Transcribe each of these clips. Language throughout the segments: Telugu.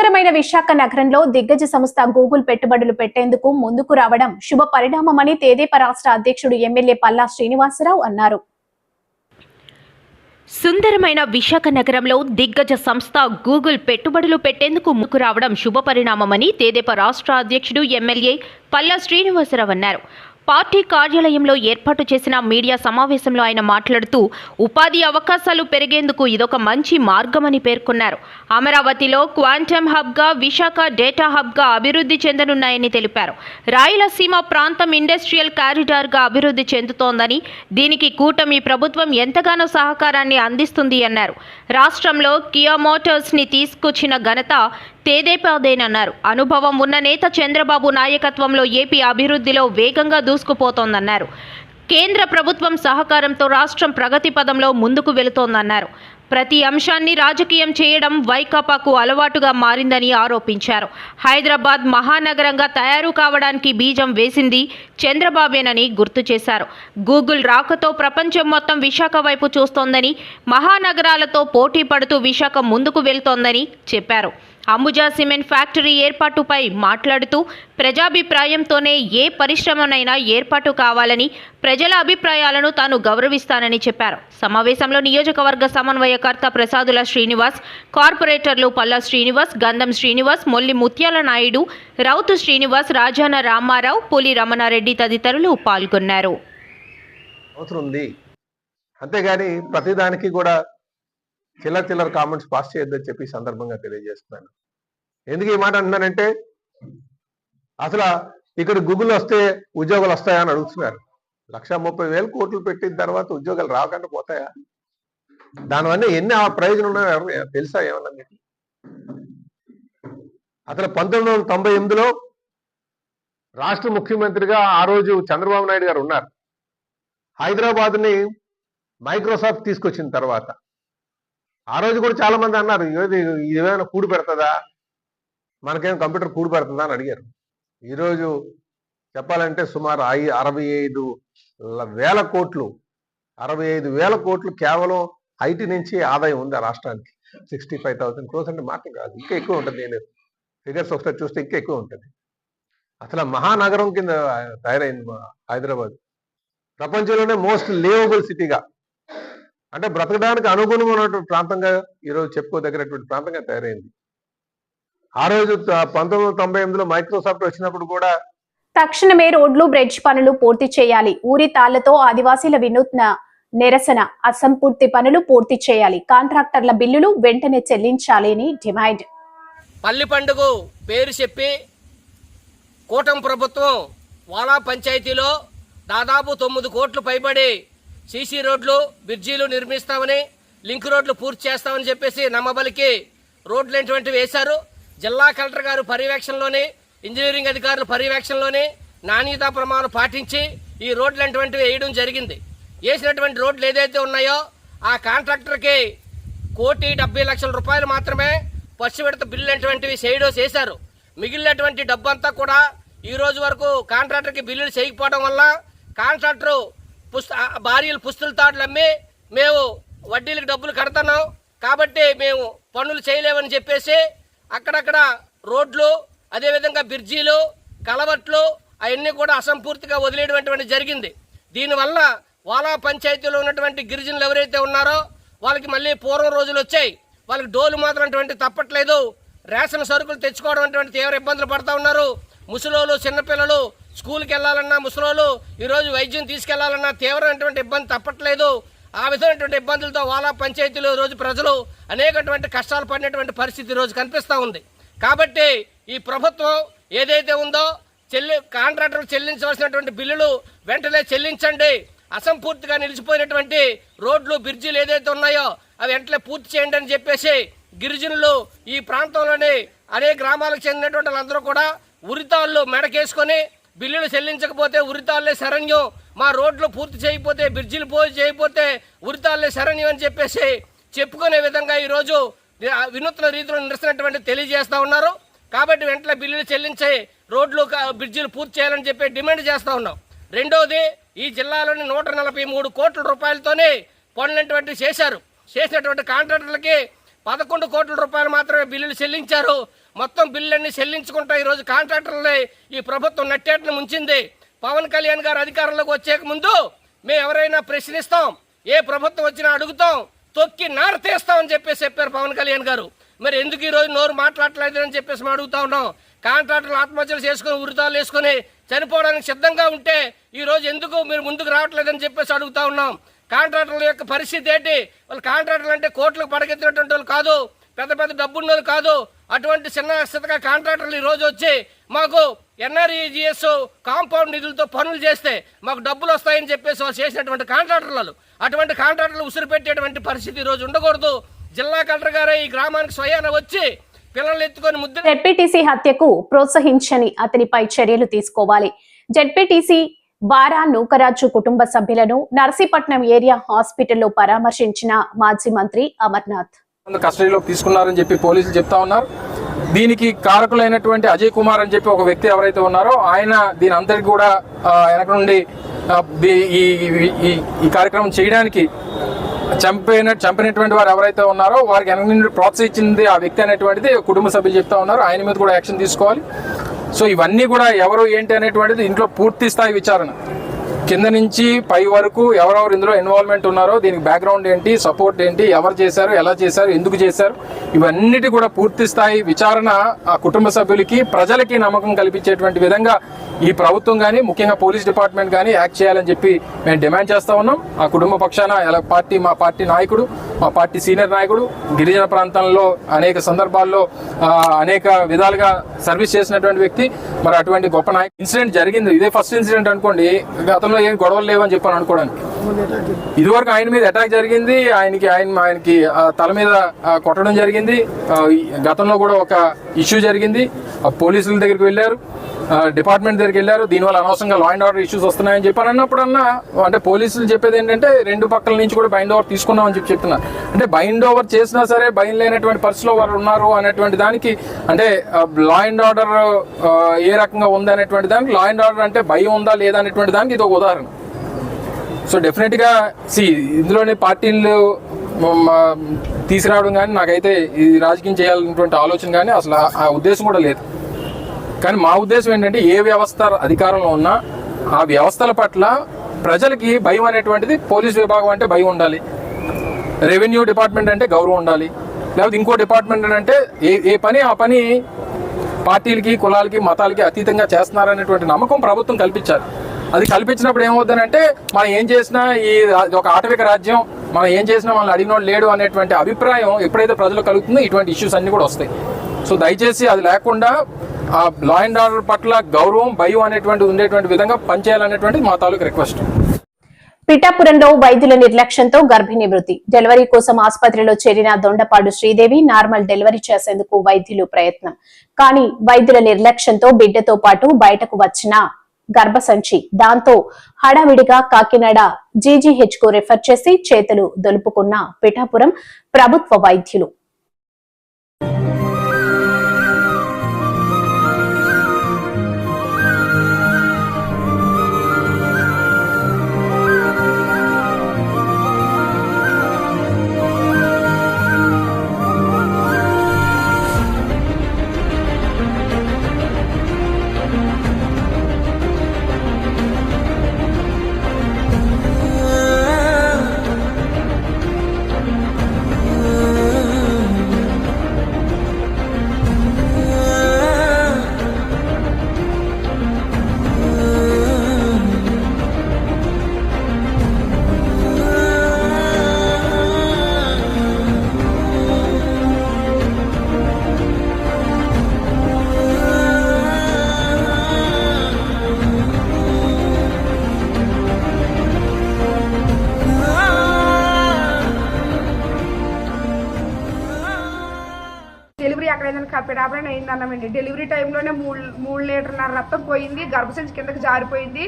సుందరమైన విశాఖ నగరంలో దిగ్గజ సంస్థ గూగుల్ పెట్టుబడులు పెట్టేందుకు ముందుకు రావడం శుభ పరిణామమని తెదేపా రాష్ట్ర అధ్యక్షుడు ఎమ్మెల్యే పల్లా శ్రీనివాసరావు అన్నారు. సుందరమైన విశాఖ నగరంలో దిగ్గజ సంస్థ గూగుల్ పెట్టుబడులు పెట్టేందుకు ముందుకు రావడం శుభ పరిణామమని తెదేపా రాష్ట్ర అధ్యక్షుడు ఎమ్మెల్యే పల్లా శ్రీనివాసరావు అన్నారు. పార్టీ కార్యాలయంలో ఏర్పాటు చేసిన మీడియా సమావేశంలో ఆయన మాట్లాడుతూ ఉపాధి అవకాశాలు పెరిగేందుకు ఇదొక మంచి మార్గమని పేర్కొన్నారు. అమరావతిలో క్వాంటమ్ హబ్గా, విశాఖ డేటా హబ్గా అభివృద్ధి చెందనున్నాయని తెలిపారు. రాయలసీమ ప్రాంతం ఇండస్ట్రియల్ కారిడార్గా అభివృద్ధి చెందుతోందని, దీనికి కూటమి ప్రభుత్వం ఎంతగానో సహకారాన్ని అందిస్తుంది అన్నారు. రాష్ట్రంలో కియా మోటార్స్ని తీసుకొచ్చిన ఘనత తెదేపాదేనన్నారు. అనుభవం ఉన్న నేత చంద్రబాబు నాయకత్వంలో ఏపీ అభివృద్ధిలో వేగంగా దూసుకుపోతోందన్నారు. కేంద్ర ప్రభుత్వం సహకారంతో రాష్ట్రం ప్రగతి పదంలో ముందుకు వెళుతోందన్నారు. ప్రతి అంశాన్ని రాజకీయం చేయడం వైకాపాకు అలవాటుగా మారిందని ఆరోపించారు. హైదరాబాద్ మహానగరంగా తయారు కావడానికి బీజం వేసింది చంద్రబాబేనని గుర్తు చేశారు. గూగుల్ రాకతో ప్రపంచం మొత్తం విశాఖ వైపు చూస్తోందని, మహానగరాలతో పోటీ పడుతూ విశాఖ ముందుకు వెళ్తోందని చెప్పారు. అంబుజా సిమెంట్ ఫ్యాక్టరీ ఏర్పాటుపై మాట్లాడుతూ ప్రజాభిప్రాయంతోనే ఏ పరిశ్రమనైనా ఏర్పాటు కావాలని, ప్రజల అభిప్రాయాలను తాను గౌరవిస్తానని చెప్పారు. సమావేశంలో నియోజకవర్గ సమన్వయకర్త ప్రసాదుల శ్రీనివాస్, కార్పొరేటర్లు పల్లా శ్రీనివాస్, గంధం శ్రీనివాస్, మొల్లి ముత్యాల నాయుడు, రౌతు శ్రీనివాస్, రాజాన రామారావు, పులి రమణారెడ్డి తదితరులు పాల్గొన్నారు. అంతేగాని ప్రతిదానికి కూడా చిల్లర కామెంట్స్ పాస్ చేయొద్దని చెప్పి సందర్భంగా తెలియజేస్తున్నాను. ఎందుకు ఈ మాట అంటున్నానంటే, అసలు ఇక్కడ గూగుల్ వస్తే ఉద్యోగాలు వస్తాయా అని అడుగుతున్నారు. 1,30,000 కోట్లు పెట్టిన తర్వాత ఉద్యోగాలు రాకుండా పోతాయా? దానివల్ల ఎన్ని ప్రయోజనం ఉన్నాయో తెలుసా ఏమన్నా మీకు? అసలు 1998లో రాష్ట్ర ముఖ్యమంత్రిగా ఆ రోజు చంద్రబాబు నాయుడు గారు ఉన్నారు. హైదరాబాద్ని మైక్రోసాఫ్ట్ తీసుకొచ్చిన తర్వాత ఆ రోజు కూడా చాలా మంది అన్నారు, ఇదేమైనా కూడి పెడుతుందా, మనకేం కంప్యూటర్ కూడి పెడుతుందా అని అడిగారు. ఈరోజు చెప్పాలంటే సుమారు 65,000 కోట్లు కేవలం ఐటీ నుంచి ఆదాయం ఉంది ఆ రాష్ట్రానికి. 65,000 crores అంటే మాట కాదు, ఇంకా ఎక్కువ ఉంటుంది. నేను ఫిగర్స్ ఒకసారి చూస్తే ఇంకా ఎక్కువ ఉంటుంది. అసలు మహానగరం కింద తయారైంది హైదరాబాద్. ప్రపంచంలోనే మోస్ట్ లివబుల్ సిటీగా, అంటే బ్రతకడానికి అనుగుణమైనటువంటి ప్రాంతంగా ఈరోజు చెప్పుకోదగినటువంటి ప్రాంతంగా తయారైంది. ఆ రోజు 1998లో మైక్రోసాఫ్ట్ వచ్చినప్పుడు కూడా తక్షణమే రోడ్లు, బ్రిడ్జ్ పనులు పూర్తి చేయాలి. ఊరి తాళ్లతో ఆదివాసీల వినూత్న నిరసన, అసంపూర్తి పనులు పూర్తి చేయాలి. కాంట్రాక్టర్ల బిల్లులు వెంటనే చెల్లించాలి అని డిమాండ్. పల్లి పండుగ పేరు చెప్పి కూటమి ప్రభుత్వం వాలా పంచాయతీలో దాదాపు 9 కోట్లు పైబడి సీసీ రోడ్లు, బ్రిడ్జీలు నిర్మిస్తామని, లింక్ రోడ్లు పూర్తి చేస్తామని చెప్పేసి నమ్మబలికి రోడ్లు ఏంటువంటివి వేశారు. జిల్లా కలెక్టర్ గారు పర్యవేక్షణలోనే, ఇంజనీరింగ్ అధికారుల పర్యవేక్షణలోనే నాణ్యతా ప్రమాణం పాటించి ఈ రోడ్లు ఏంటువంటివి వేయడం జరిగింది. వేసినటువంటి రోడ్లు ఏదైతే ఉన్నాయో ఆ కాంట్రాక్టర్కి 1,70,00,000 రూపాయలు మాత్రమే ఫస్ట్ విడత బిల్లు ఏంటువంటివి చేశారు. మిగిలినటువంటి డబ్బంతా కూడా ఈ రోజు వరకు కాంట్రాక్టర్కి బిల్లులు చేయకపోవడం వల్ల కాంట్రాక్టరు భార్యలు పుస్తుల తాడులు అమ్మి మేము వడ్డీలకు డబ్బులు కడుతున్నాం కాబట్టి మేము పనులు చేయలేమని చెప్పేసి అక్కడక్కడ రోడ్లు, అదేవిధంగా బ్రిడ్జీలు, కలవట్లు అవన్నీ కూడా అసంపూర్తిగా వదిలేయడం జరిగింది. దీనివల్ల వాలా పంచాయతీలో ఉన్నటువంటి గిరిజనులు ఎవరైతే ఉన్నారో వాళ్ళకి మళ్ళీ పూర్వం రోజులు వచ్చాయి. వాళ్ళకి డోలు మాత్రం తప్పట్లేదు. రేషన్ సరుకులు తెచ్చుకోవడం తీవ్ర ఇబ్బందులు పడుతూ ఉన్నారు. ముసలోళ్ళు, చిన్నపిల్లలు స్కూల్కి వెళ్ళాలన్నా, ముసలోళ్ళు ఈరోజు వైద్యం తీసుకెళ్లాలన్నా తీవ్రమైనటువంటి ఇబ్బంది తప్పట్లేదు. ఆ విధమైనటువంటి ఇబ్బందులతో వాలా పంచాయతీలో రోజు ప్రజలు అనేకటువంటి కష్టాలు పడినటువంటి పరిస్థితి రోజు కనిపిస్తూ ఉంది. కాబట్టి ఈ ప్రభుత్వం ఏదైతే ఉందో కాంట్రాక్టర్లు చెల్లించవలసినటువంటి బిల్లులు వెంటనే చెల్లించండి. అసంపూర్తిగా నిలిచిపోయినటువంటి రోడ్లు, బ్రిడ్జిలు ఏదైతే ఉన్నాయో అవి వెంటనే పూర్తి చేయండి అని చెప్పేసి గిరిజనులు, ఈ ప్రాంతంలోని అనేక గ్రామాలకు చెందినటువంటి వాళ్ళందరూ కూడా ఉరితాళ్ళు మెడకేసుకొని బిల్లులు చెల్లించకపోతే ఉరితాళ్లే శరణ్యం, మా రోడ్లు పూర్తి చేయకపోతే, బ్రిడ్జిలు పూర్తి చేయకపోతే ఉరితాళ్లే శరణ్యం అని చెప్పేసి చెప్పుకునే విధంగా ఈరోజు వినూత్న రీతిలో నిరసనటువంటి తెలియజేస్తూ ఉన్నారు. కాబట్టి వెంటనే బిల్లులు చెల్లించి రోడ్లు, బ్రిడ్జిలు పూర్తి చేయాలని చెప్పి డిమాండ్ చేస్తూ ఉన్నాం. రెండోది, ఈ జిల్లాలోని 143 కోట్ల రూపాయలతోనే పనులంటువంటి చేసినటువంటి కాంట్రాక్టర్లకి 11 కోట్ల రూపాయలు మాత్రమే బిల్లులు చెల్లించారు. మొత్తం బిల్లులన్నీ చెల్లించుకుంటా ఈరోజు కాంట్రాక్టర్లని ఈ ప్రభుత్వం నట్టేట్ను ముంచింది. పవన్ కళ్యాణ్ గారు అధికారంలోకి వచ్చే ముందు మేము ఎవరైనా ప్రశ్నిస్తాం, ఏ ప్రభుత్వం వచ్చినా అడుగుతాం, తొక్కి నార తీస్తామని చెప్పారు పవన్ కళ్యాణ్ గారు. మరి ఎందుకు ఈరోజు నోరు మాట్లాడలేదు అని చెప్పేసి మేము అడుగుతా ఉన్నాం. కాంట్రాక్టర్లు ఆత్మహత్యలు చేసుకుని ఉరితాలు వేసుకుని చనిపోవడానికి సిద్ధంగా ఉంటే ఈరోజు ఎందుకు మీరు ముందుకు రావట్లేదని చెప్పేసి అడుగుతా ఉన్నాం. కాంట్రాక్టర్ల యొక్క పరిస్థితి ఏంటి? వాళ్ళు కాంట్రాక్టర్లు అంటే కోట్లకు పడగెత్తినటువంటి వాళ్ళు కాదు, పెద్ద పెద్ద డబ్బున్నోళ్ళు కాదు. అటువంటి చిన్న స్థితిగా కాంట్రాక్టర్లు ఈ రోజు వచ్చి మాకు NREGS కాంపౌండ్ నిధులతో పనులు చేస్తే మాకు డబ్బులు వస్తాయని చెప్పేసి వాళ్ళు చేసినటువంటి కాంట్రాక్టర్లు, అటువంటి కాంట్రాక్టర్లు ఉసిరు పెట్టేటువంటి పరిస్థితి ఈ రోజు ఉండకూడదు. జిల్లా కలెక్టర్ గారే ఈ గ్రామానికి స్వయాన వచ్చి పిల్లలు ఎత్తుకొని ముద్దు జెడ్పీటీసీ హత్యకు ప్రోత్సహించని అతనిపై చర్యలు తీసుకోవాలి. జెడ్పీటీసీ బారా నూకరాజు కుటుంబ సభ్యులను నర్సీపట్నం ఏరియా హాస్పిటల్లో పరామర్శించిన మాజీ మంత్రి అమర్నాథ్. కస్టడీలోకి తీసుకున్నారని చెప్పి పోలీసులు చెప్తా ఉన్నారు. దీనికి కారకులైనటువంటి అజయ్ కుమార్ అని చెప్పి ఒక వ్యక్తి ఎవరైతే ఉన్నారో ఆయన దీని అందరికి కూడా వెనక నుండి ఈ కార్యక్రమం చేయడానికి చంపినటువంటి వారు ఎవరైతే ఉన్నారో వారికి వెనక నుండి ప్రోత్సహించింది ఆ వ్యక్తి అనేటువంటిది కుటుంబ సభ్యులు చెప్తా ఉన్నారు. ఆయన మీద కూడా యాక్షన్ తీసుకోవాలి. సో ఇవన్నీ కూడా ఎవరు ఏంటి అనేటువంటిది ఇంట్లో పూర్తి స్థాయి విచారణ కింద నుంచి పై వరకు ఎవరెవరు ఇందులో ఇన్వాల్వ్మెంట్ ఉన్నారో, దీనికి బ్యాక్గ్రౌండ్ ఏంటి, సపోర్ట్ ఏంటి, ఎవరు చేశారు, ఎలా చేశారు, ఎందుకు చేశారు, ఇవన్నిటి కూడా పూర్తి స్థాయి విచారణ ఆ కుటుంబ సభ్యులకి ప్రజలకి నమ్మకం కల్పించేటువంటి విధంగా ఈ ప్రభుత్వం కానీ ముఖ్యంగా పోలీస్ డిపార్ట్మెంట్ కానీ యాక్ట్ చేయాలని చెప్పి మేము డిమాండ్ చేస్తూ ఉన్నాం. ఆ కుటుంబ పక్షాన మా పార్టీ నాయకుడు, మా పార్టీ సీనియర్ నాయకుడు, గిరిజన ప్రాంతాల్లో అనేక సందర్భాల్లో అనేక విధాలుగా సర్వీస్ చేసినటువంటి వ్యక్తి, మరి అటువంటి గొప్ప నాయకుడు. ఇన్సిడెంట్ జరిగింది, ఇదే ఫస్ట్ ఇన్సిడెంట్ అనుకోండి, గతంలో ఏం గొడవలు లేవని చెప్పని అనుకోవడానికి. ఇదివరకు ఆయన మీద అటాక్ జరిగింది, ఆయనకి తల మీద కొట్టడం జరిగింది. గతంలో కూడా ఒక ఇష్యూ జరిగింది, పోలీసుల దగ్గరికి వెళ్ళారు, డిపార్ట్మెంట్ దగ్గరికి వెళ్ళారు. దీనివల్ల అనవసరంగా లా అండ్ ఆర్డర్ ఇష్యూస్ వస్తున్నాయని చెప్పని అన్నప్పుడన్నా అంటే పోలీసులు చెప్పేది ఏంటంటే రెండు పక్కల నుంచి కూడా బైండ్ ఓవర్ తీసుకున్నామని చెప్పి చెప్తున్నారు. అంటే బైండ్ ఓవర్ చేసినా సరే భయం లేనటువంటి పరిస్థితిలో వారు ఉన్నారు అనేటువంటి దానికి, అంటే లా అండ్ ఆర్డర్ ఏ రకంగా ఉంది అనేటువంటి దానికి, లా అండ్ ఆర్డర్ అంటే భయం ఉందా లేదా అనేటువంటి దానికి ఇది ఒక ఉదాహరణ. సో డెఫినెట్గా ఇందులోని పార్టీలు తీసుకురావడం కానీ నాకైతే ఇది రాజకీయం చేయాలన్నటువంటి ఆలోచన కానీ అసలు ఆ ఉద్దేశం కూడా లేదు. కానీ మా ఉద్దేశం ఏంటంటే ఏ వ్యవస్థ అధికారంలో ఉన్నా ఆ వ్యవస్థల పట్ల ప్రజలకి భయం అనేటువంటిది, పోలీస్ విభాగం అంటే భయం ఉండాలి, రెవెన్యూ డిపార్ట్మెంట్ అంటే గౌరవం ఉండాలి, లేకపోతే ఇంకో డిపార్ట్మెంట్ అంటే ఏ పని ఆ పని పార్టీలకి, కులాలకి, మతాలకి అతీతంగా చేస్తున్నారనేటువంటి నమ్మకం ప్రభుత్వం కల్పించాలి. అది కల్పించినప్పుడు ఏమవుతుందంటే మనం ఏం చేసినా ఒక ఆటవిక రాజ్యం, మనం ఏం చేసినా మనల్ని అడిగినోడు లేడు అనేటువంటి అభిప్రాయం ఎప్పుడైతే ప్రజలు కలుగుతుందో ఇటువంటి ఇష్యూస్ అన్ని కూడా వస్తాయి. సో దయచేసి అది లేకుండా ఆ లా అండ్ ఆర్డర్ పట్ల గౌరవం, భయం అనేటువంటి ఉండేటువంటి విధంగా పనిచేయాలనేటువంటిది మా తాలూకు రిక్వెస్ట్. పిఠాపురంలో వైద్యుల నిర్లక్ష్యంతో గర్భిణీ మృతి. డెలివరీ కోసం ఆసుపత్రిలో చేరిన దొండపాడు శ్రీదేవి నార్మల్ డెలివరీ చేసేందుకు వైద్యులు ప్రయత్నం. కానీ వైద్యుల నిర్లక్ష్యంతో బిడ్డతో పాటు బయటకు వచ్చిన గర్భసంచి, దాంతో హడావిడిగా కాకినాడ GGH కు రెఫర్ చేసి చేతులు దులుపుకున్న పిఠాపురం ప్రభుత్వ వైద్యులు. డెలివరీ ఎక్కడైనా పిడాపడని అయింది అన్నామండి. డెలివరీ టైంలోనే 3 లీటర్న్నర రక్తం పోయింది, గర్భసంచి కిందకి జారిపోయింది.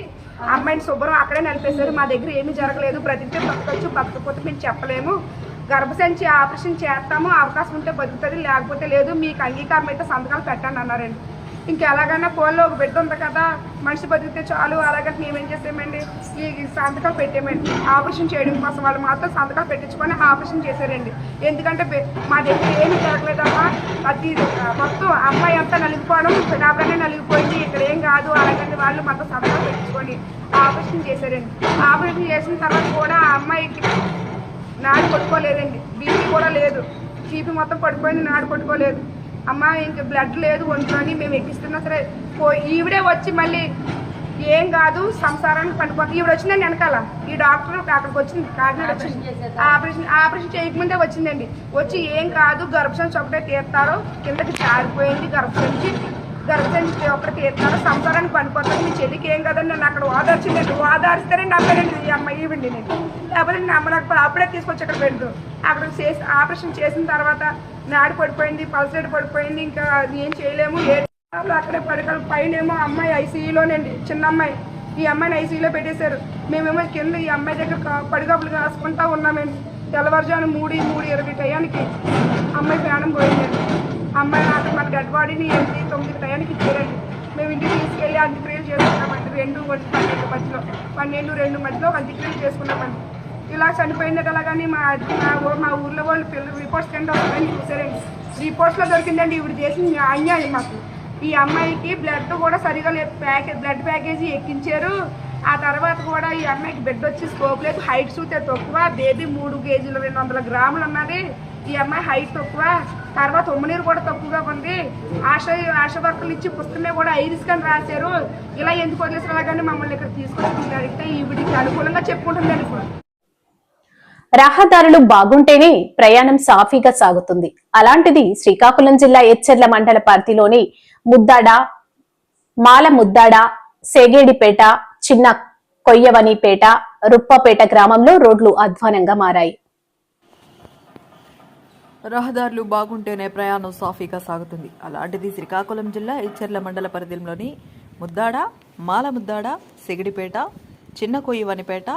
అమ్మాయిని శుభ్రం అక్కడే నిలిపేశారు. మా దగ్గర ఏమీ జరగలేదు, బ్రతికితే బతకచ్చు, బతకపోతే మేము చెప్పలేము, గర్భసంచి ఆపరేషన్ చేస్తాము, అవకాశం ఉంటే బతుకుతుంది, లేకపోతే లేదు, మీకు అంగీకారం అయితే సంతకాలు పెట్టండి అన్నారండి. ఇంకా ఎలాగైనా ఫోన్లో ఒక బిడ్డ ఉంది కదా, మనిషి బతికితే చాలు, అలాగంటే మేమేం చేసామండి, ఈ సంతకాలు పెట్టామండి ఆపరేషన్ చేయడం కోసం. వాళ్ళు మాత్రం సంతకాలు పెట్టించుకొని ఆపరేషన్ చేశారండి. ఎందుకంటే మా దగ్గర ఏమీ జరగలేదమ్మా, అది మొత్తం అమ్మాయి అంతా నలిగిపోవడం, పిడాపడనే నలిగిపోయింది, ఇక్కడ ఏం కాదు, అలాగంటే వాళ్ళు మాత్రం సంతకాలు పెట్టించుకొని ఆపరేషన్ చేశారండి. ఆపరేషన్ చేసిన తర్వాత కూడా ఆ అమ్మాయికి నాడు కొట్టుకోలేదండి, బీపీ కూడా లేదు, బీపీ మొత్తం పడిపోయింది, నాడు కొట్టుకోలేదు. అమ్మ ఇంక బ్లడ్ లేదు ఒంట్లోని, మేము ఎక్కిస్తున్నా సరే ఈవిడే వచ్చి మళ్ళీ ఏం కాదు సంసారానికి పడిపోతుంది. ఈవిడ వచ్చిందండి వెనకాల, ఈ డాక్టర్ అక్కడికి వచ్చింది, కాకినాడ వచ్చింది, ఆపరేషన్ చేయకముందే వచ్చిందండి. వచ్చి ఏం కాదు గర్భసంచి ఒకటే తీస్తారో, కిందకి జారిపోయింది గర్భసంచి ఒకటి తీస్తారో, సంసారానికి పడిపోతుంది, మీ చెల్లికి ఏం కాదని నన్ను అక్కడ ఓదార్చిందండి. ఓదార్స్తేనే నమ్మేనండి ఈ అమ్మాయి ఈవిండి నేను, లేకపోతే నమ్మలేకపోతే అప్పుడే తీసుకొచ్చి అక్కడ పెడదు. అక్కడ చేసి ఆపరేషన్ చేసిన తర్వాత నాడు పడిపోయింది, పల్సెడ్ పడిపోయింది, ఇంకా ఏం చేయలేము. అక్కడే పడకలు పైనేమో అమ్మాయి ఐసీయూలోనండి, చిన్న అమ్మాయి, ఈ అమ్మాయిని ఐసీయూలో పెట్టేశారు. మేమేమో కింద ఈ అమ్మాయి దగ్గర పడిగప్పులు కాసుకుంటా ఉన్నామండి. తెల్లవారుజాము 3:20 టయానికి అమ్మాయి ప్రాణం పోయిందండి. అమ్మాయి నాకు మన డెడ్ బాడీని 8-9 టయానికి ఇచ్చారండి. మేము ఇంటికి తీసుకెళ్ళి అంత్యక్రియలు చేసుకున్నామండి. 12-2 మధ్యలో అంత్యక్రియలు చేసుకున్నామండి. ఇలా చనిపోయిందట. అలాగని మా ఊర్లో వాళ్ళు పిల్లలు రిపోర్ట్స్ కింద వస్తాయని చూసారండి. రిపోర్ట్స్లో దొరికిందండి ఈవిడ చేసిన అన్యాయం మాకు. ఈ అమ్మాయికి బ్లడ్ కూడా సరిగా లేదు, బ్లడ్ ప్యాకేజీ ఎక్కించారు. ఆ తర్వాత కూడా ఈ అమ్మాయికి బెడ్ వచ్చి స్కోప్ లేదు, హైట్ చూస్తే తక్కువ, బేబీ 3 కేజీలు 200 గ్రాములు ఉన్నది. ఈ అమ్మాయి హైట్ తక్కువ, తర్వాత ఉమ్మనీరు కూడా తక్కువగా ఉంది. ఆశ వర్కులు ఇచ్చి పుస్తకమే కూడా ఐరిస్ అని రాశారు. ఇలా ఎందుకు వదిలేసిన కానీ మమ్మల్ని ఇక్కడ తీసుకొచ్చి అడిగితే ఈవిడికి అనుకూలంగా చెప్పుకుంటుందండి. ఇప్పుడు రహదారులు బాగుంటేనే ప్రయాణం సాఫీగా సాగుతుంది. అలాంటిది శ్రీకాకుళం జిల్లా ఎచ్చెర్ల మండల పరిధిలోని ముద్దాడ, మాల ముద్దాడ, సేగేడిపేట, చిన్న కొయ్యవనిపేట, రుప్పపేట గ్రామంలో రోడ్లు అధ్వానంగా మారాయి. రహదారులు బాగుంటేనే ప్రయాణం సాఫీగా సాగుతుంది. అలాంటిది శ్రీకాకుళం జిల్లా ఎచ్చెర్ల మండల పరిధిలోని ముద్దాడ, మాల ముద్దాడ, సెగిడిపేట, చిన్న కొయ్యవనిపేట,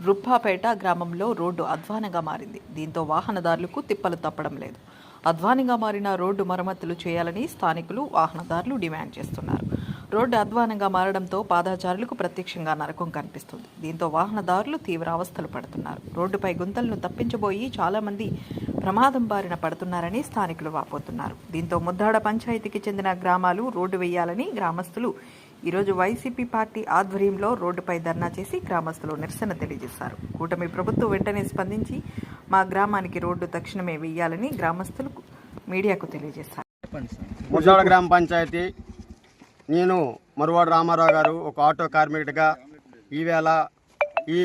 రుప్పాపేట గ్రామంలో రోడ్డు అధ్వానంగా మారింది. దీంతో వాహనదారులకు తిప్పలు తప్పడం లేదు. అధ్వానంగా మారిన రోడ్డు మరమ్మతులు చేయాలని స్థానికులు, వాహనదారులు డిమాండ్ చేస్తున్నారు. రోడ్డు అధ్వానంగా మారడంతో పాదచారులకు ప్రత్యక్షంగా నరకం కనిపిస్తుంది. దీంతో వాహనదారులు తీవ్ర అవస్థలు పడుతున్నారు. రోడ్డుపై గుంతలను తప్పించబోయి చాలామంది ప్రమాదం బారిన పడుతున్నారని స్థానికులు వాపోతున్నారు. దీంతో ముద్దాడ పంచాయతీకి చెందిన గ్రామాలు రోడ్డు వేయాలని గ్రామస్తులు ఈరోజు వైసీపీ పార్టీ ఆధ్వర్యంలో రోడ్డుపై ధర్నా చేసి గ్రామస్తులు నిరసన తెలియజేశారు. కూటమి ప్రభుత్వం వెంటనే స్పందించి మా గ్రామానికి రోడ్డు తక్షణమే వేయాలని గ్రామస్తులు మీడియాకు తెలియజేశారు. ముద్దాడ గ్రామ పంచాయతీ, నేను మరువాడు రామారావు గారు ఒక ఆటో కార్మికుడిగా ఈవేళ ఈ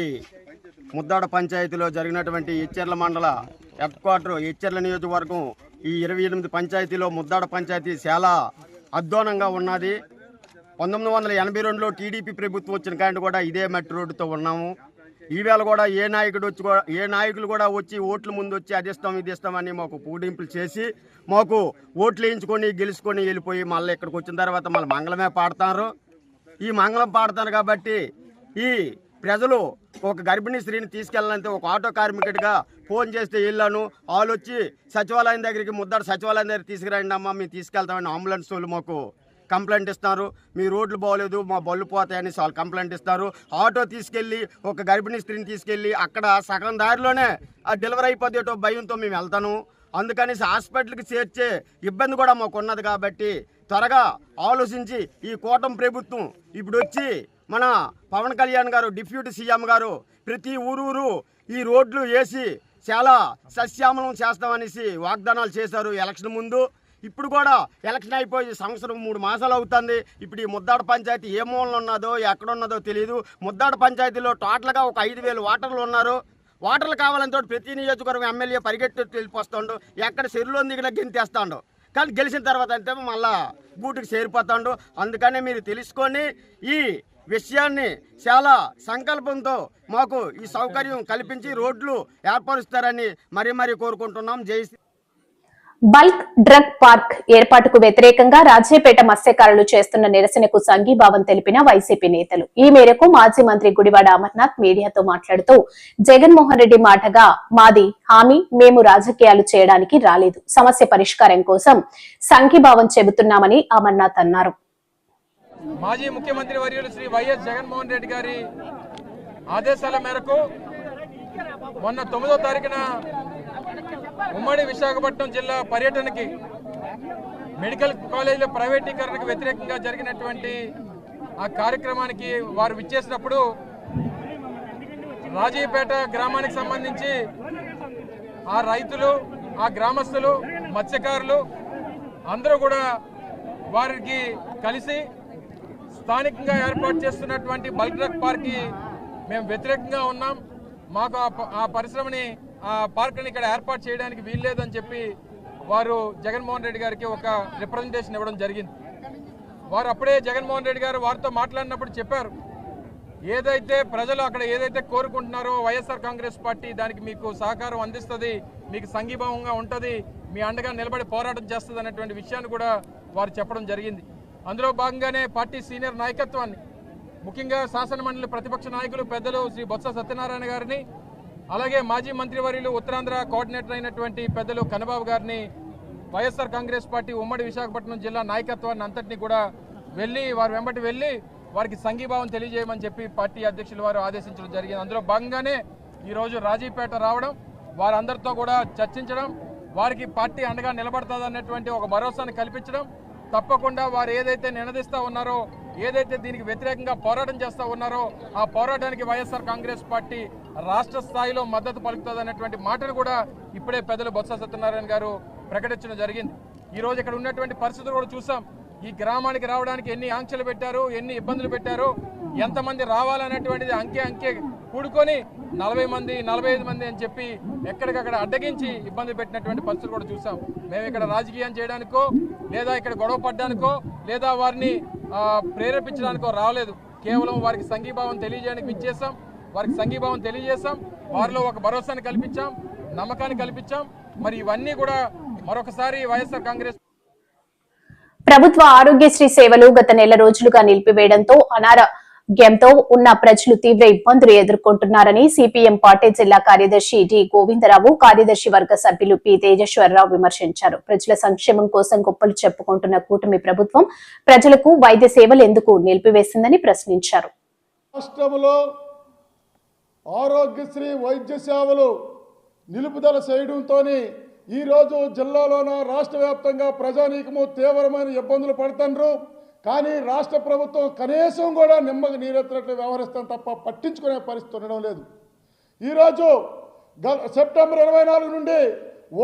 ముద్దాడ పంచాయతీలో జరిగినటువంటి ఎచ్చెర్ల మండల హెడ్ క్వార్టర్ ఎచ్చెర్ల నియోజకవర్గం ఈ 28 పంచాయతీలో ముద్దాడ పంచాయతీ చాలా అధ్వానంగా ఉన్నది. 1982లో టీడీపీ ప్రభుత్వం వచ్చిన కాంటి కూడా ఇదే మట్టి రోడ్డుతో ఉన్నాము. ఈవేళ కూడా ఏ నాయకులు కూడా వచ్చి ఓట్ల ముందు వచ్చి అది ఇస్తామని మాకు పూడింపులు చేసి మాకు ఓట్లు వేయించుకొని గెలుచుకొని వెళ్ళిపోయి మళ్ళీ ఇక్కడికి వచ్చిన తర్వాత మళ్ళీ మంగళమే పాడతారు. ఈ మంగళం పాడతారు కాబట్టి ఈ ప్రజలు ఒక గర్భిణీ స్త్రీని తీసుకెళ్ళాలంటే ఒక ఆటో కార్మికుడిగా ఫోన్ చేస్తే వెళ్ళాను. వాళ్ళు వచ్చి సచివాలయం దగ్గరికి ముద్దాడ సచివాలయం దగ్గర తీసుకురండి అమ్మా మేము తీసుకెళ్తామని అంబులెన్స్ వాళ్ళు మాకు కంప్లైంట్ ఇస్తారు. మీ రోడ్లు బాగోలేదు, మా బళ్ళు పోతాయని వాళ్ళు కంప్లైంట్ ఇస్తారు. ఆటో తీసుకెళ్ళి ఒక గర్భిణీ స్త్రీని తీసుకెళ్ళి అక్కడ సగం దారిలోనే ఆ డెలివరీ అయిపోతేటో భయంతో మేము వెళ్తాను. అందుకని హాస్పిటల్కి చేర్చే ఇబ్బంది కూడా మాకు ఉన్నది. కాబట్టి త్వరగా ఆలోచించి ఈ కూటమి ప్రభుత్వం ఇప్పుడు వచ్చి మన పవన్ కళ్యాణ్ గారు డిప్యూటీ సీఎం గారు ప్రతి ఊరూరు ఈ రోడ్లు వేసి చాలా సస్యామలం చేస్తామనేసి వాగ్దానాలు చేశారు ఎలక్షన్ ముందు. ఇప్పుడు కూడా ఎలక్షన్ అయిపోయి సంవత్సరం 3 మాసాలు అవుతుంది. ఇప్పుడు ఈ ముద్దాడ పంచాయతీ ఏ మూలలో ఉన్నదో ఎక్కడున్నదో తెలియదు. ముద్దాడ పంచాయతీలో టోటల్గా ఒక 5,000 ఓటర్లు ఉన్నారు. ఓటర్లు కావాలంటే ప్రతి నియోజకవర్గం ఎమ్మెల్యే పరిగెట్టి వెళ్ళిపోతాడు, ఎక్కడ చెరువులో దిగిన గెంతేస్తాడు. కానీ గెలిచిన తర్వాత అంటే మళ్ళా బూటికి చేరిపోతాడు. అందుకనే మీరు తెలుసుకొని ఈ విషయాన్ని చాలా సంకల్పంతో మాకు ఈ సౌకర్యం కల్పించి రోడ్లు ఏర్పరుస్తారని మరీ కోరుకుంటున్నాం. జై బల్క్ డ్రగ్ పార్క్ ఏర్పాటుకు వ్యతిరేకంగా రాజేపేట మత్స్యకారులు చేస్తున్న నిరసనకు సంఘీభావం తెలిపిన వైసీపీ నేతలు. ఈ మేరకు మాజీ మంత్రి గుడివాడ అమర్నాథ్ మీడియాతో మాట్లాడుతూ జగన్మోహన్ రెడ్డి మాటగా మాది హామీ, మేము రాజకీయాలు చేయడానికి రాలేదు, సమస్య పరిష్కారం కోసం సంఘీభావం చెబుతున్నామని అమర్నాథ్ అన్నారు. మాజీ ముఖ్యమంత్రి వర్యులు శ్రీ వైఎస్ జగన్మోహన్ రెడ్డి గారి ఆదేశాల మేరకు మొన్న 9వ తారీఖున ఉమ్మడి విశాఖపట్నం జిల్లా పర్యటనకి మెడికల్ కాలేజీల ప్రైవేటీకరణకు వ్యతిరేకంగా జరిగినటువంటి ఆ కార్యక్రమానికి వారు విచ్చేసినప్పుడు రాజీపేట గ్రామానికి సంబంధించి ఆ రైతులు, ఆ గ్రామస్తులు, మత్స్యకారులు అందరూ కూడా వారికి కలిసి స్థానికంగా ఏర్పాటు చేస్తున్నటువంటి బల్క్ డ్రగ్ పార్క్కి మేము వ్యతిరేకంగా ఉన్నాం, మాకు ఆ పరిశ్రమని, ఆ పార్క్ని ఇక్కడ ఏర్పాటు చేయడానికి వీల్లేదని చెప్పి వారు జగన్మోహన్ రెడ్డి గారికి ఒక రిప్రజెంటేషన్ ఇవ్వడం జరిగింది. వారు అప్పుడే జగన్మోహన్ రెడ్డి గారు వారితో మాట్లాడినప్పుడు చెప్పారు, ఏదైతే ప్రజలు అక్కడ ఏదైతే కోరుకుంటున్నారో వైఎస్ఆర్ కాంగ్రెస్ పార్టీ దానికి మీకు సహకారం అందిస్తుంది, మీకు సంఘీభావంగా ఉంటుంది, మీ అండగా నిలబడి పోరాటం చేస్తుంది అన్నటువంటి విషయాన్ని కూడా వారు చెప్పడం జరిగింది. అందులో భాగంగానే పార్టీ సీనియర్ నాయకత్వాన్ని, ముఖ్యంగా శాసనమండలి ప్రతిపక్ష నాయకులు పెద్దలు శ్రీ బొత్స సత్యనారాయణ గారిని, అలాగే మాజీ మంత్రివర్యులు ఉత్తరాంధ్ర కోఆర్డినేటర్ అయినటువంటి పెద్దలు కన్నబాబు గారిని, వైఎస్ఆర్ కాంగ్రెస్ పార్టీ ఉమ్మడి విశాఖపట్నం జిల్లా నాయకత్వాన్ని అంతటినీ కూడా వారి వెంబటి వెళ్ళి వారికి సంఘీభావం తెలియజేయమని చెప్పి పార్టీ అధ్యక్షులు వారు ఆదేశించడం జరిగింది. అందులో భాగంగానే ఈరోజు రాజీపేట రావడం, వారందరితో కూడా చర్చించడం, వారికి పార్టీ అండగా నిలబడుతుందన్నటువంటి ఒక భరోసాను కల్పించడం, తప్పకుండా వారు ఏదైతే నినదిస్తూ ఉన్నారో, ఏదైతే దీనికి వ్యతిరేకంగా పోరాటం చేస్తూ ఉన్నారో ఆ పోరాటానికి వైఎస్ఆర్ కాంగ్రెస్ పార్టీ రాష్ట్ర స్థాయిలో మద్దతు పలుకుతుందన్నటువంటి మాటను కూడా ఇప్పుడే పెద్దలు బొత్స సత్యనారాయణ గారు ప్రకటించడం జరిగింది. ఈరోజు ఇక్కడ ఉన్నటువంటి పరిస్థితులు కూడా చూసాం. ఈ గ్రామానికి రావడానికి ఎన్ని ఆంక్షలు పెట్టారు, ఎన్ని ఇబ్బందులు పెట్టారు, ఎంతమంది రావాలనేటువంటిది అంకె కూడుకొని 40 మంది 45 మంది అని చెప్పి ఎక్కడికక్కడ అడ్డగించి ఇబ్బంది పెట్టినటువంటి పరిస్థితులు కూడా చూసాం. మేము ఇక్కడ రాజకీయం చేయడానికో, లేదా ఇక్కడ గొడవ పడ్డానికో, లేదా వారిని ప్రేరేపించడానికో రాలేదు. కేవలం వారికి సంఘీభావం తెలియజేయడానికి విచ్చేసాం, వారికి సంఘీభావం తెలియజేసాం, వారిలో ఒక భరోసాను కల్పించాం, నమ్మకాన్ని కల్పించాం. మరి ఇవన్నీ కూడా మరొకసారి వైఎస్ఆర్ కాంగ్రెస్ ప్రభుత్వ ఆరోగ్యశ్రీ సేవలు గత నెల రోజులుగా నిలిపివేయడంతో అనారోగ్యంతో ఉన్న ప్రజలు తీవ్ర ఇబ్బందులు ఎదుర్కొంటున్నారని సిపిఎం పార్టీ జిల్లా కార్యదర్శి డి గోవిందరావు, కార్యదర్శి వర్గ సభ్యులు పి తేజేశ్వరరావు విమర్శించారు. ప్రజల సంక్షేమం కోసం గొప్పలు చెప్పుకుంటున్న కూటమి ప్రభుత్వం ప్రజలకు వైద్య సేవలు ఎందుకు నిలిపివేసిందని ప్రశ్నించారు. రాష్ట్రంలో ఆరోగ్యశ్రీ వైద్య సేవలు నిలుపుదల చేయడంతో ఈరోజు జిల్లాలోన రాష్ట్ర వ్యాప్తంగా ప్రజానీకము తీవ్రమైన ఇబ్బందులు పడుతున్నారు. కానీ రాష్ట్ర ప్రభుత్వం కనీసం కూడా నిమ్మకు నీరెత్తినట్లు వ్యవహరిస్తాం తప్ప పట్టించుకునే పరిస్థితి ఉండడం లేదు. ఈరోజు సెప్టెంబర్ 24 నుండి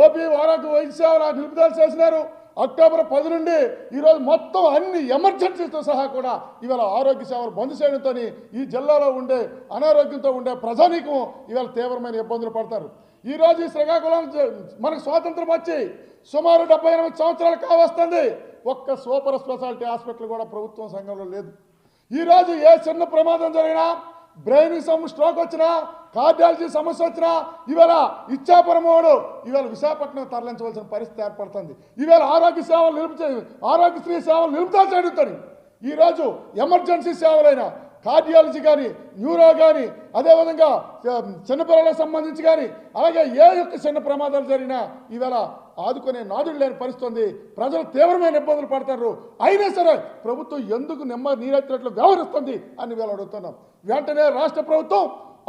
ఓపీ ఆరోగ్య వైద్య సేవలు నిలుపుదల చేసినారు. అక్టోబర్ 10 నుండి ఈరోజు మొత్తం అన్ని ఎమర్జెన్సీతో సహా కూడా ఇవాళ ఆరోగ్య సేవలు బంద్ చేయడంతో ఈ జిల్లాలో ఉండే అనారోగ్యంతో ఉండే ప్రజానీకం ఇవాళ తీవ్రమైన ఇబ్బందులు పడతారు. ఈరోజు ఈ శ్రీకాకుళం మనకు స్వాతంత్రం వచ్చి సుమారు 78 సంవత్సరాలు కావస్తుంది. ఒక్క సూపర్ స్పెషాలిటీ హాస్పిటల్ కూడా ప్రభుత్వం సంఘంలో లేదు. ఈరోజు ఏ చిన్న ప్రమాదం జరిగినా, బ్రెయిన్ స్ట్రోక్ వచ్చినా, కార్డియాలజీ సమస్య వచ్చినా ఇవాళ ఇచ్చాపురమోడు ఇవాళ విశాఖపట్నం తరలించవలసిన పరిస్థితి ఏర్పడుతుంది. ఇవాళ ఆరోగ్యశ్రీ సేవలు నిలుపుదల చేయడం ఈరోజు ఎమర్జెన్సీ సేవలైన కార్డియాలజీ కానీ, న్యూరో కానీ, అదేవిధంగా చిన్నపిల్లలకు సంబంధించి కానీ, అలాగే ఏ యొక్క చిన్న ప్రమాదాలు జరిగినా ఇవాళ ఆదుకునే నాదుడు లేని పరిస్థితి ఉంది. ప్రజలు తీవ్రమైన ఇబ్బందులు పడతారు. అయినా సరే ప్రభుత్వం ఎందుకు నీరెత్తినట్లు వ్యవహరిస్తుంది అని వీళ్ళు అడుగుతున్నాం. వెంటనే రాష్ట్ర ప్రభుత్వం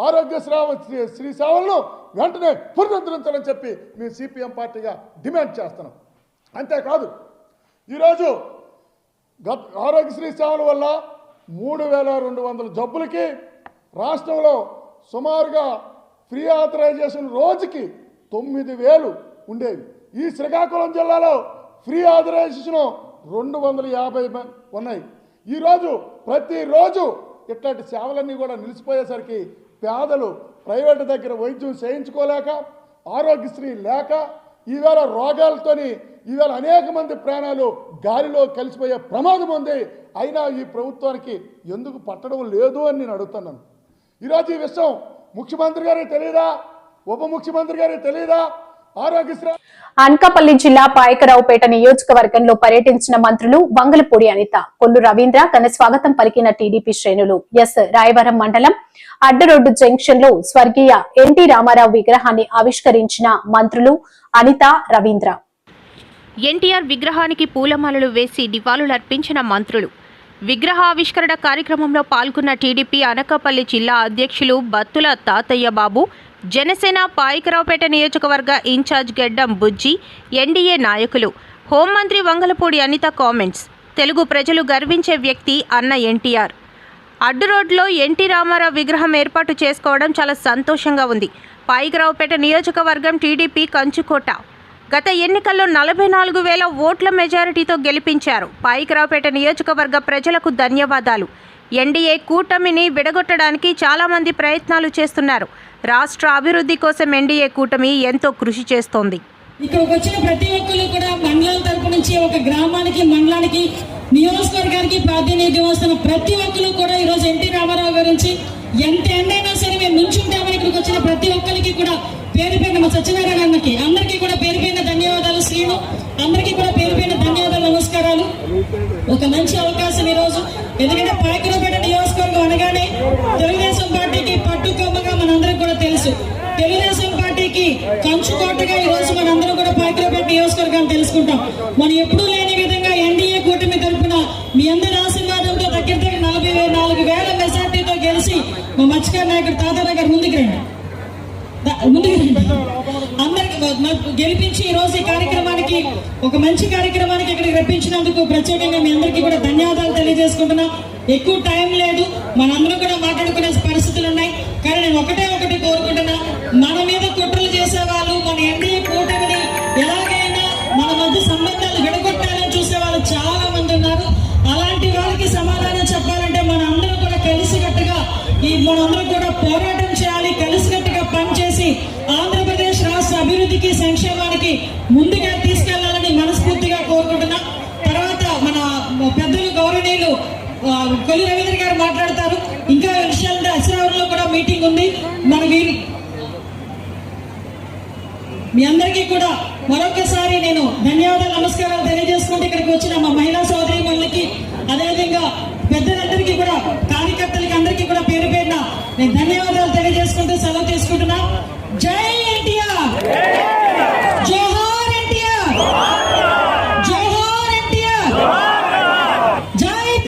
ఆరోగ్యశ్రీ సేవలను వెంటనే పునరుద్ధరించాలని చెప్పి మేము సిపిఎం పార్టీగా డిమాండ్ చేస్తున్నాం. అంతేకాదు ఈరోజు ఆరోగ్యశ్రీ సేవల వల్ల 3200 జబ్బులకి రాష్ట్రంలో సుమారుగా ఫ్రీ ఆథరైజేషన్ రోజుకి 9000 ఉండేవి. ఈ శ్రీకాకుళం జిల్లాలో ఫ్రీ ఆథరైజేషన్ 250 ఉన్నాయి. ఈరోజు ప్రతిరోజు ఇట్లాంటి సేవలన్నీ కూడా నిలిచిపోయేసరికి పేదలు ప్రైవేటు దగ్గర వైద్యం చేయించుకోలేక, ఆరోగ్యశ్రీ లేక ఈవేళ రోగాలతోని ఈవేళ అనేక మంది ప్రాణాలు గాలిలో కలిసిపోయే ప్రమాదం ఉంది. అయినా ఈ ప్రభుత్వానికి ఎందుకు పట్టడం లేదు అని నేను అడుగుతున్నాను. ఈరోజు ఈ విషయం ముఖ్యమంత్రి గారికి తెలియదా, ఉప ముఖ్యమంత్రి గారికి తెలియదా, ఆరోగ్యశ్రీ అనకాపల్లి జిల్లా పాయకరావుపేట నియోజకవర్గంలో పర్యటించిన మంత్రులు వంగలపూడి అనిత, కొల్లు రవీంద్ర ఘన స్వాగతం పలికిన టీడీపీ శ్రేణులు. రాయవరం మండలం అడ్డరోడ్డు జంక్షన్ లో స్వర్గీయ ఎన్టీ రామారావు విగ్రహాన్ని ఆవిష్కరించిన మంత్రులు అనిత, రవీంద్ర. ఎన్టీఆర్ విగ్రహానికి పూలమాలలు వేసి నివాళులర్పించిన మంత్రులు. విగ్రహావిష్కరణ కార్యక్రమంలో పాల్గొన్న టీడీపీ అనకాపల్లి జిల్లా అధ్యక్షులు బత్తుల తాతయ్య బాబు, జనసేన పాయకరావుపేట నియోజకవర్గ ఇన్ఛార్జ్ గెడ్డం బుజ్జి, ఎన్డీఏ నాయకులు. హోంమంత్రి వంగలపూడి అనిత కామెంట్స్. తెలుగు ప్రజలు గర్వించే వ్యక్తి అన్న ఎన్టీఆర్. అడ్డురోడ్లో ఎన్టీ రామారావు విగ్రహం ఏర్పాటు చేసుకోవడం చాలా సంతోషంగా ఉంది. పాయకరావుపేట నియోజకవర్గం టీడీపీ కంచుకోట. గత ఎన్నికల్లో 44,000 ఓట్ల మెజారిటీతో గెలిపించారు. పాయకరావుపేట నియోజకవర్గ ప్రజలకు ధన్యవాదాలు. ఎన్డీఏ కూటమిని విడగొట్టడానికి చాలామంది ప్రయత్నాలు చేస్తున్నారు. రాష్ట్ర అభివృద్ధి కోసం ఎన్డీఏ కూటమి ఎంతో కృషి చేస్తోంది. ఇక్కడికి వచ్చిన ప్రతి ఒక్కరు కూడా మండలాల తరపు నుంచి ఒక గ్రామానికి, మండలానికి, నియోజకవర్గానికి ప్రాతినిధ్యం వస్తున్న ప్రతి ఒక్కరు కూడా ఈరోజు ఎన్టీ రామారావు గురించి ఎంత ఎండైనా సరే మేము నుంచుంటామని ఇక్కడికి వచ్చిన ప్రతి ఒక్కరికి కూడా పేరు పేరున మా సత్యనారాయణ అన్నకి అందరికీ కూడా పేరు పేరున ధన్యవాదాలు. శ్రీను అందరికీ కూడా పేరు పేరున ధన్యవాదాలు, నమస్కారాలు. ఒక మంచి అవకాశం ఈరోజు. ఎందుకంటే పాయకరావుపేట నియోజకవర్గం అనగానే తెలుగుదేశం పార్టీకి పట్టుకొమ్మగా మనందరికి కూడా తెలుసు. తెలుగుదేశం పార్టీకి కంచుకోటగా ఈరోజు మనందరం కూడా పాయకరావుపేట నియోజకవర్గాన్ని తెలుసుకుంటాం. మనం ఎప్పుడూ లేని విధంగా ఎన్డీఏ కూటమి తరఫున మీ అందరి ఆశీర్వాదంతో దగ్గర 44,000 మెజార్టీతో గెలిచి మా మత్స్యకార నాయకుడు తాతయ్య గారు ముందుకు రండి. అందరికి గెలిపించి ఈ రోజు ఈ కార్యక్రమానికి, ఒక మంచి కార్యక్రమానికి ఇక్కడికి రప్పించినందుకు ప్రత్యేకంగా మీ అందరికీ కూడా ధన్యవాదాలు తెలియజేసుకుంటున్నా. ఎక్కువ టైం లేదు, మనందరం కూడా మాట్లాడుకునే పరిస్థితులు ఉన్నాయి. కానీ నేను ఒకటి కోరుకుంటున్నా, మన మీద కుట్రలు చేసేవాళ్ళు, మన ఎన్డీఏ కూటమిని ఎలాగైనా మన మధ్య సంబంధాలు విడగొట్టాలని చూసే వాళ్ళు చాలా మంది ఉన్నారు. అలాంటి వాళ్ళకి సమాధానం చెప్పాలంటే మనందరం కూడా కలిసికట్టుగా మనందరం కూడా పోరాటం చేయాలి. కలిసికట్టుగా పనిచేసి ఆంధ్రప్రదేశ్ రాష్ట్ర అభివృద్ధికి, సంక్షేమానికి ముందుగా తీసుకెళ్లాలని మనస్ఫూర్తిగా కోరుకుంటున్నా. తర్వాత మన పెద్దలు గౌరవనీయులు కొల్లు రవీంద్ర గారు మాట్లాడతారు. ఇంకా విషయాలంటే అశ్రావరంలో కూడా మీటింగ్ ఉంది. మీ అందరికీ కూడా మరొకసారి నేను ధన్యవాదాలు, నమస్కారాలు తెలియజేసుకుంటూ ఇక్కడికి వచ్చిన మా మహిళా సోదరీమణులకి, అదేవిధంగా పెద్దలందరికీ కూడా, కార్యకర్తలకి అందరికీ కూడా పేరు పేరున నేను ధన్యవాదాలు తెలియజేసుకుంటూ సెలవు తీసుకుంటున్నా. జై